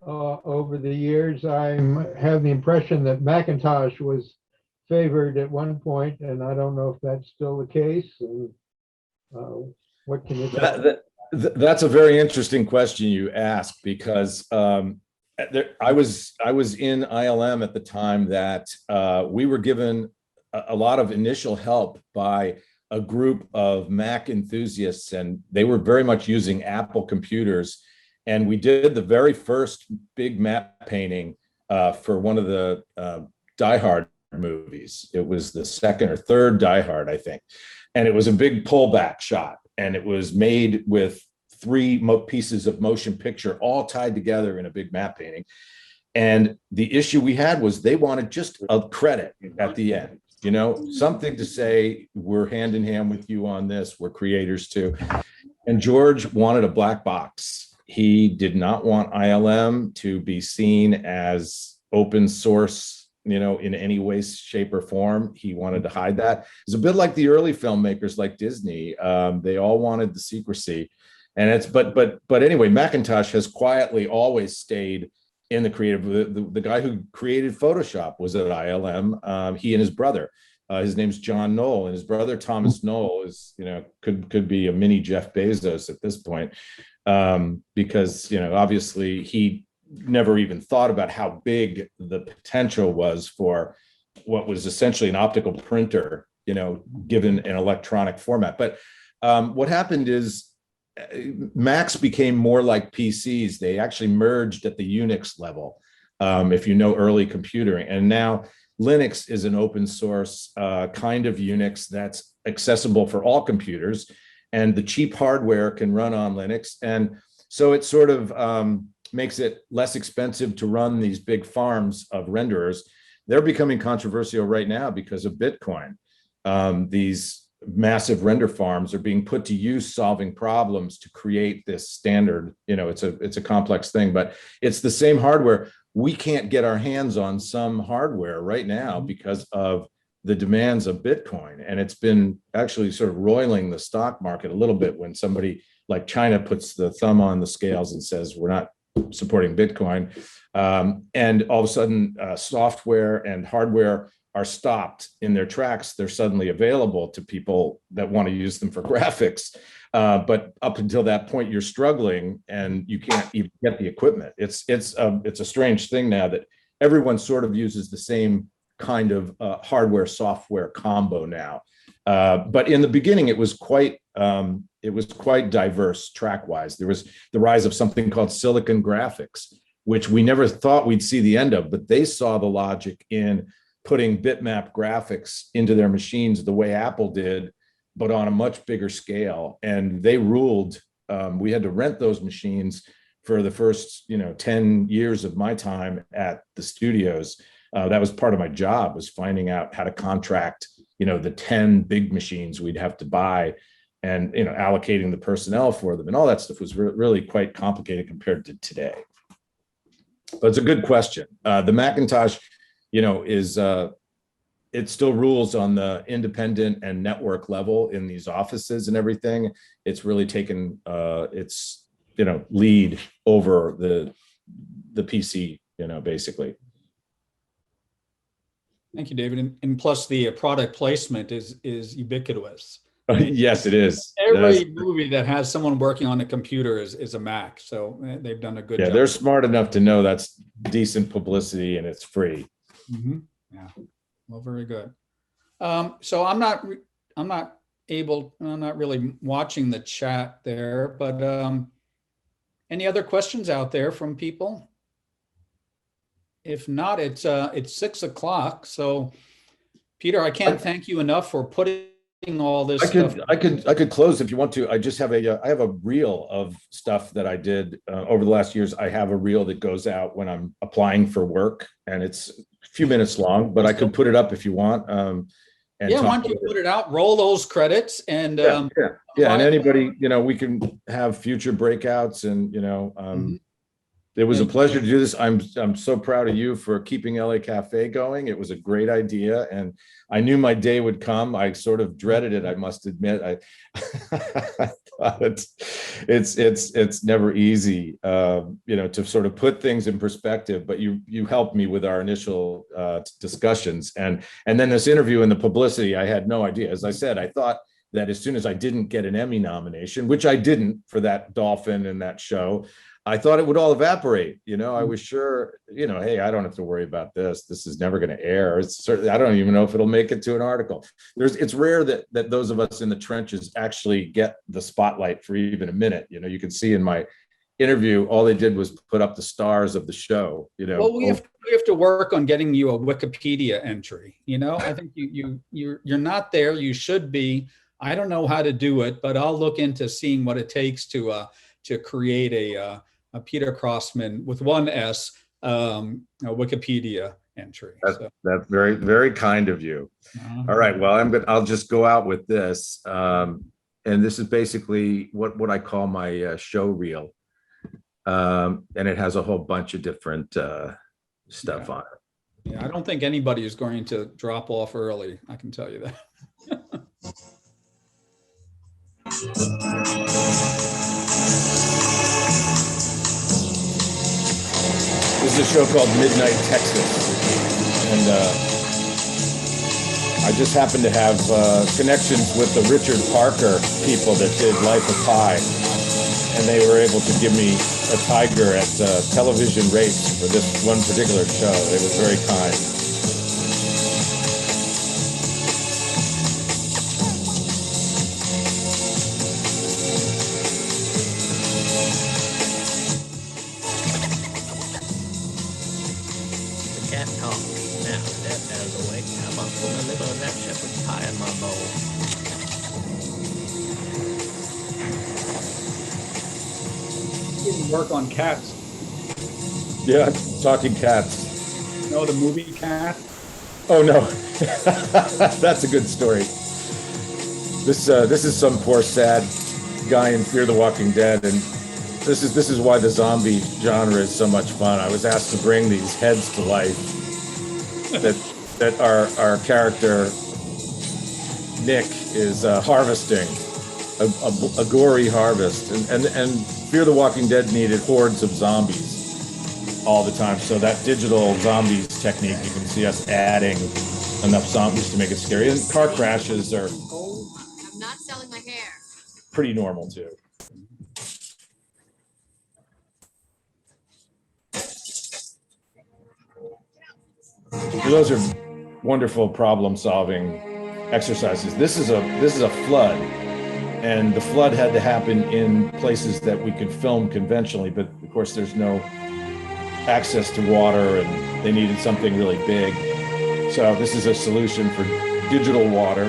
over the years. I have the impression that Macintosh was favored at one point, and I don't know if that's still the case. And what can you tell? That's a very interesting question you ask, because I was in ILM at the time that we were given a lot of initial help by a group of Mac enthusiasts, and they were very much using Apple computers. And we did the very first big map painting for one of the Die Hard movies. It was the second or third Die Hard, I think. And it was a big pullback shot. And it was made with 3 pieces of motion picture all tied together in a big map painting. And the issue we had was they wanted just a credit at the end. Something to say, we're hand in hand with you on this, we're creators too. And George wanted a black box. He did not want ILM to be seen as open source, in any way, shape, or form. He wanted to hide that. It's a bit like the early filmmakers like Disney. They all wanted the secrecy. And but anyway, Macintosh has quietly always stayed in the creative. The guy who created Photoshop was at ILM. He and his brother, his name's John Knoll, and his brother Thomas Knoll is, could be a mini Jeff Bezos at this point, because obviously he never even thought about how big the potential was for what was essentially an optical printer, given an electronic format. But what happened is, Macs became more like PCs. They actually merged at the Unix level, if you know early computing. And now Linux is an open source kind of Unix that's accessible for all computers, and the cheap hardware can run on Linux. And so it sort of makes it less expensive to run these big farms of renderers. they're becoming controversial right now because of Bitcoin. These massive render farms are being put to use solving problems to create this standard. It's a complex thing, but it's the same hardware. We can't get our hands on some hardware right now because of the demands of Bitcoin. And it's been actually sort of roiling the stock market a little bit when somebody like China puts the thumb on the scales and says, we're not supporting Bitcoin. And all of a sudden, software and hardware are stopped in their tracks. They're suddenly available to people that want to use them for graphics. But up until that point, you're struggling and you can't even get the equipment. It's a strange thing now that everyone sort of uses the same kind of hardware software combo now. But in the beginning, it was quite diverse track-wise. There was the rise of something called silicon graphics, which we never thought we'd see the end of, but they saw the logic in putting bitmap graphics into their machines the way Apple did, but on a much bigger scale. And they ruled. We had to rent those machines for the first 10 years of my time at the studios. That was part of my job, was finding out how to contract the 10 big machines we'd have to buy, and allocating the personnel for them, and all that stuff was really quite complicated compared to today. But it's a good question. The Macintosh is it still rules on the independent and network level in these offices and everything. It's really taken its lead over the PC, basically. Thank you, David. And plus, the product placement is ubiquitous. Yes, it is. Every movie that has someone working on a computer is a Mac. So they've done a good job. Yeah, they're smart enough to know that's decent publicity and it's free. Mm-hmm. Yeah. Well, very good. So I'm not really watching the chat there, but any other questions out there from people? If not, it's 6 o'clock. So Peter, I can't thank you enough for putting all this stuff. I could close if you want to. I just have I have a reel of stuff that I did over the last years. I have a reel that goes out when I'm applying for work, and it's a few minutes long, but I could put it up if you want. Why don't you put it out, roll those credits, and and anybody, we can have future breakouts, and it was a pleasure to do this. I'm so proud of you for keeping LA Cafe going. It was a great idea, and I knew my day would come. I sort of dreaded it, I must admit. I thought it's never easy, to sort of put things in perspective. But you helped me with our initial discussions, and then this interview and the publicity. I had no idea. As I said, I thought that as soon as I didn't get an Emmy nomination, which I didn't for that dolphin and that show, I thought it would all evaporate. I was sure, hey, I don't have to worry about this. This is never going to air. It's certainly, I don't even know if it'll make it to an article. It's rare that those of us in the trenches actually get the spotlight for even a minute. You can see in my interview, all they did was put up the stars of the show. Well, we have to work on getting you a Wikipedia entry. I think you're not there. You should be. I don't know how to do it, but I'll look into seeing what it takes to create a Peter Crosman with one S, a Wikipedia entry. That's very, very kind of you. All right. Well, I'll just go out with this. And this is basically what I call my show reel. And it has a whole bunch of different stuff on it. Yeah, I don't think anybody is going to drop off early. I can tell you that. This is a show called Midnight Texas, and I just happen to have connections with the Richard Parker people that did Life of Pi, and they were able to give me a tiger at television rates for this one particular show. They were very kind. Work on cats. Yeah, talking cats. The movie Cat. Oh no, that's a good story. This is some poor sad guy in Fear the Walking Dead, and this is why the zombie genre is so much fun. I was asked to bring these heads to life that our character Nick is harvesting a gory harvest, and Fear the Walking Dead needed hordes of zombies all the time. So that digital zombies technique, you can see us adding enough zombies to make it scary. And car crashes are I'm not selling my hair. pretty normal too. Those are wonderful problem-solving exercises. This is a flood, and the flood had to happen in places that we could film conventionally, but of course there's no access to water, and they needed something really big. So this is a solution for digital water.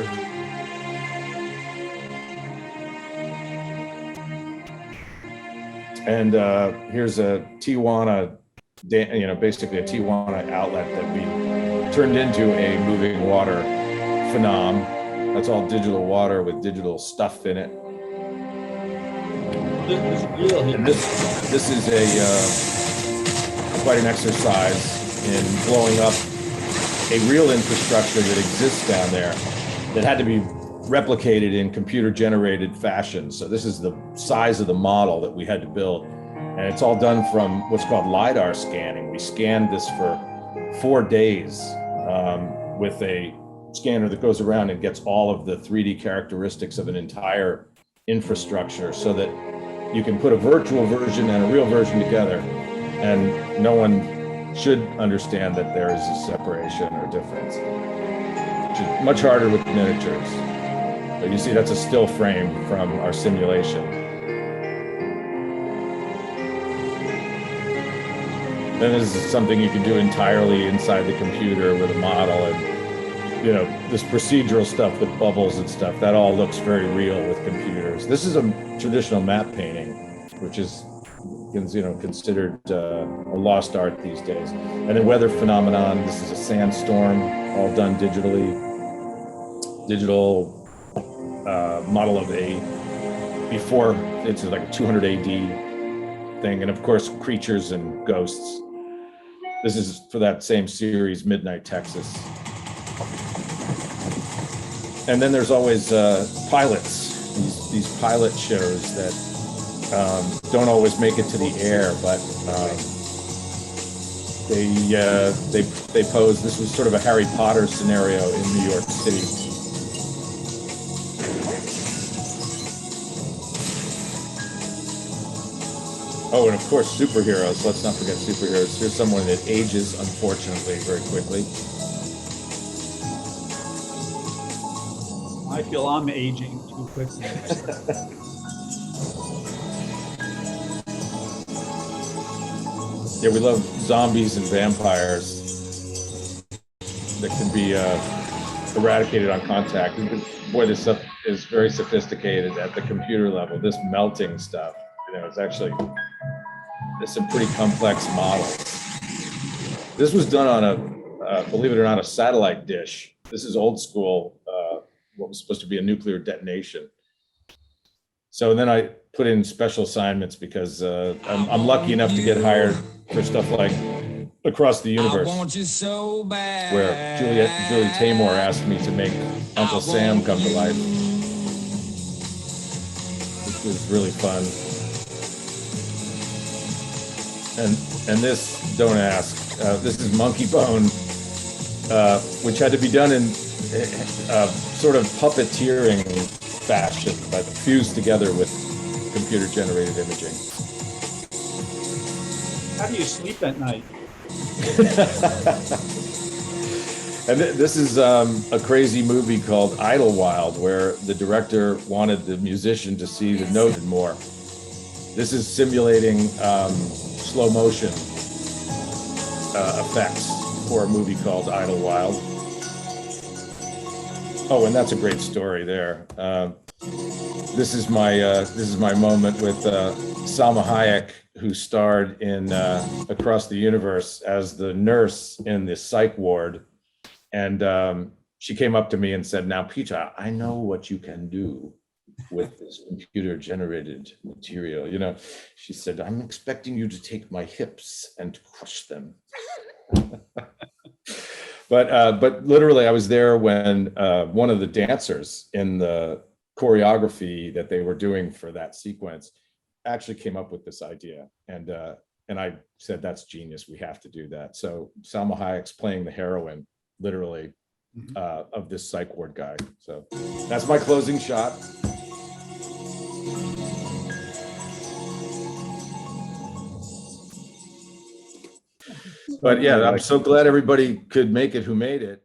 And here's a Tijuana, basically a Tijuana outlet that we turned into a moving water phenom. That's all digital water with digital stuff in it. And this is quite an exercise in blowing up a real infrastructure that exists down there that had to be replicated in computer-generated fashion. So this is the size of the model that we had to build. And it's all done from what's called LiDAR scanning. We scanned this for 4 days with a scanner that goes around and gets all of the 3D characteristics of an entire infrastructure so that you can put a virtual version and a real version together, and no one should understand that there is a separation or difference, which is much harder with miniatures. But you see, that's a still frame from our simulation. Then this is something you can do entirely inside the computer with a model, and this procedural stuff with bubbles and stuff, that all looks very real with computers. This is a traditional map painting, which is considered a lost art these days. And then weather phenomenon, this is a sandstorm, all done digitally. Digital model of before it's like a 200 AD thing. And of course, creatures and ghosts. This is for that same series, Midnight Texas. And then there's always pilots, these pilot shows that don't always make it to the air, but they pose. This was sort of a Harry Potter scenario in New York City. Oh, and of course, superheroes. Let's not forget superheroes. Here's someone that ages, unfortunately, very quickly. I feel I'm aging too quickly. Yeah, we love zombies and vampires that can be eradicated on contact. Boy, this stuff is very sophisticated at the computer level. This melting stuff, it's actually some pretty complex models. This was done on believe it or not, a satellite dish. This is old school, what was supposed to be a nuclear detonation. So then I put in special assignments because I'm lucky enough to get hired for stuff like Across the Universe, so where Julie Taymor asked me to make Uncle Sam come to life. Which was really fun. And this, don't ask, this is Monkey Bone, which had to be done in sort of puppeteering fashion, but fused together with computer-generated imaging. How do you sleep at night? And this is a crazy movie called Idlewild, where the director wanted the musician to see the note more. This is simulating slow motion effects for a movie called Idlewild. Oh, and that's a great story there. This is my moment with Salma Hayek, who starred in Across the Universe as the nurse in the psych ward. And she came up to me and said, "Now, Peter, I know what you can do with this computer generated material." She said, "I'm expecting you to take my hips and crush them." But literally, I was there when one of the dancers in the choreography that they were doing for that sequence actually came up with this idea, and I said, "That's genius. We have to do that." So Salma Hayek's playing the heroine, literally, of this psych ward guy. So that's my closing shot. But yeah, I'm so glad everybody could make it who made it.